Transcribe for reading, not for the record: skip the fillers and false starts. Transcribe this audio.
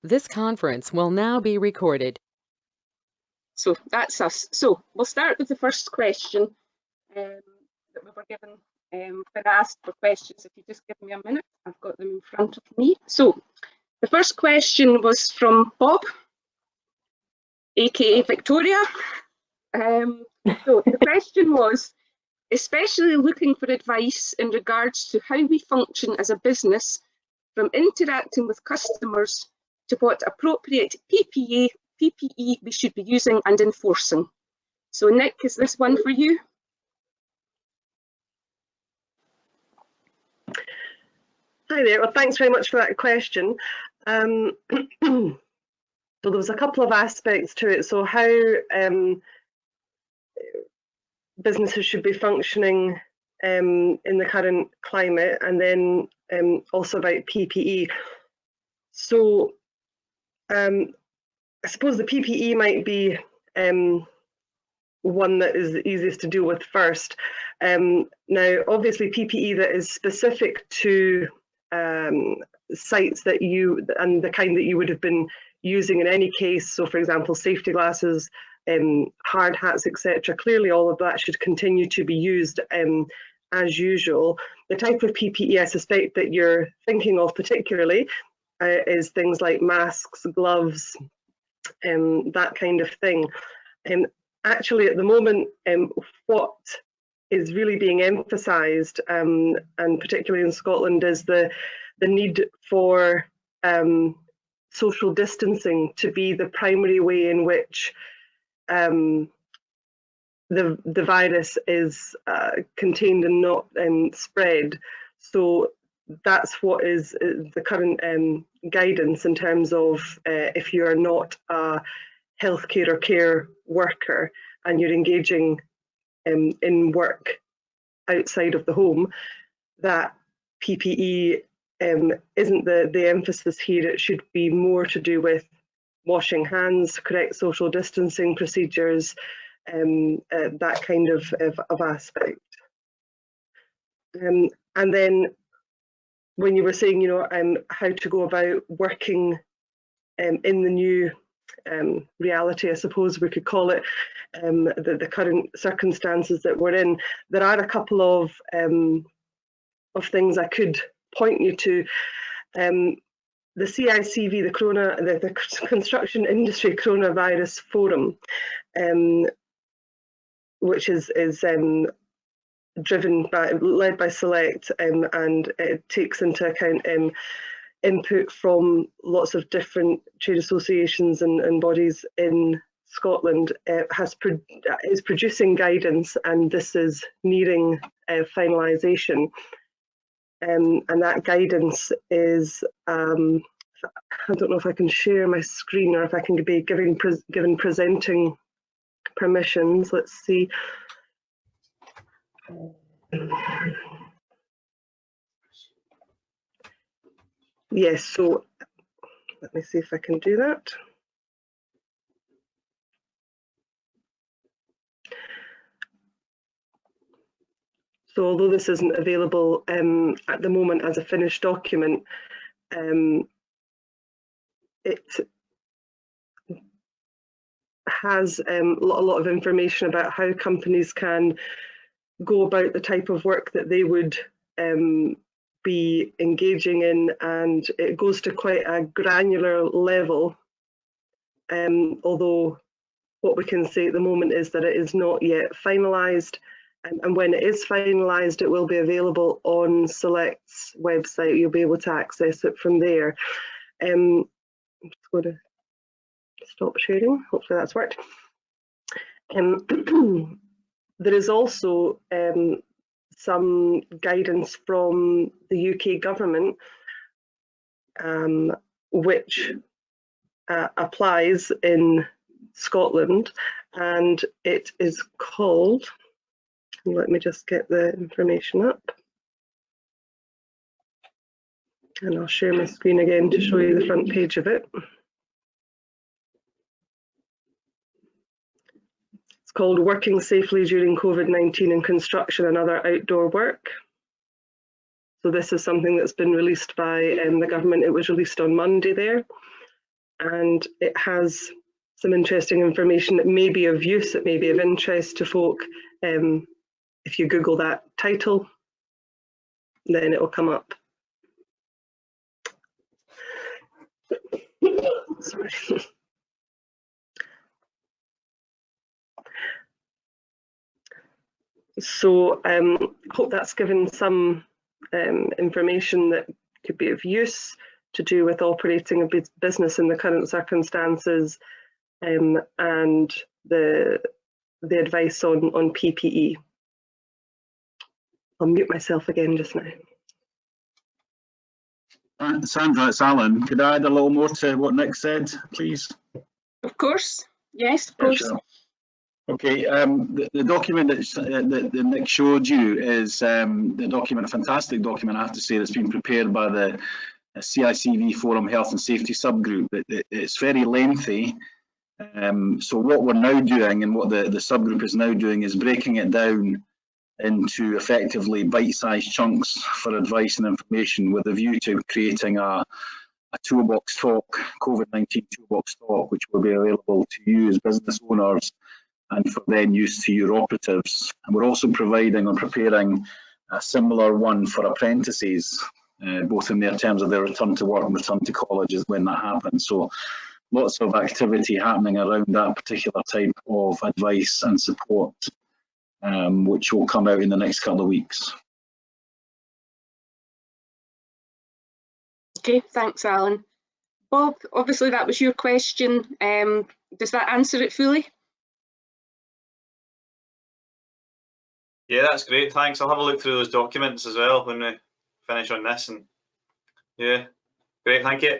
This conference will now be recorded. So that's us. So we'll start with the first question that we were given. Been asked for questions. If you just give me a minute, I've got them in front of me. So the first question was from Bob, aka Victoria. So the question was, especially looking for advice in regards to how we function as a business, from interacting with customers to what appropriate PPE we should be using and enforcing. So Nick, is this one for you? Hi there, well thanks very much for that question. So there was a couple of aspects to it. So how businesses should be functioning in the current climate, and then also about PPE. So I suppose the PPE might be one that is the easiest to deal with first. Now, obviously, PPE that is specific to sites that you and the kind that you would have been using in any case. So, for example, safety glasses, hard hats, etc. Clearly, all of that should continue to be used as usual. The type of PPE I suspect that you're thinking of particularly is things like masks, gloves, that kind of thing. Actually, at the moment, what is really being emphasised, and particularly in Scotland, is the need for social distancing to be the primary way in which the virus is contained and not spread. So that's what is the current guidance in terms of if you're not a healthcare or care worker and you're engaging in work outside of the home, that PPE isn't the emphasis here. It should be more to do with washing hands, correct social distancing procedures, that kind of aspect. And then when you were saying, you know, how to go about working in the new reality, I suppose we could call it, the current circumstances that we're in, there are a couple of things I could point you to. The CICV, the Construction Industry Coronavirus Forum, which is led by Select, and it takes into account input from lots of different trade associations and bodies in Scotland, is producing guidance, and this is nearing finalisation. And that guidance is, I don't know if I can share my screen or if I can be given presenting permissions. Let's see. Yes, so let me see if I can do that. So although this isn't available at the moment as a finished document, it has a lot of information about how companies can go about the type of work that they would be engaging in, and it goes to quite a granular level, although what we can say at the moment is that it is not yet finalised, and when it is finalised it will be available on Select's website. You'll be able to access it from there. I'm just going to stop sharing, hopefully that's worked. There is also some guidance from the UK government which applies in Scotland, and it is called, let me just get the information up, and I'll share my screen again to show you the front page of it. It's called Working Safely During COVID-19 in Construction and Other Outdoor Work. So this is something that's been released by the government. It was released on Monday there. and it has some interesting information that may be of use, that may be of interest to folk. If you Google that title, then it will come up. Sorry. So hope that's given some information that could be of use to do with operating a business in the current circumstances, and the advice on PPE. I'll mute myself again just now. Sandra, it's Alan. Could I add a little more to what Nick said, please? Of course. Yes, of course. Yeah, sure. Okay, the document that Nick showed you is the document, a fantastic document, I have to say, that's been prepared by the CICV Forum Health and Safety Subgroup. It's very lengthy. So what we're now doing, and what the subgroup is now doing, is breaking it down into effectively bite-sized chunks for advice and information, with a view to creating a toolbox talk, COVID-19 toolbox talk, which will be available to you as business owners and for then use to your operatives. And we're also providing or preparing a similar one for apprentices, both in their terms of their return to work and return to colleges when that happens. So lots of activity happening around that particular type of advice and support, which will come out in the next couple of weeks. Okay, thanks, Alan. Bob, obviously that was your question. Does that answer it fully? Yeah, that's great. Thanks. I'll have a look through those documents as well when we finish on this. And yeah, great. Thank you.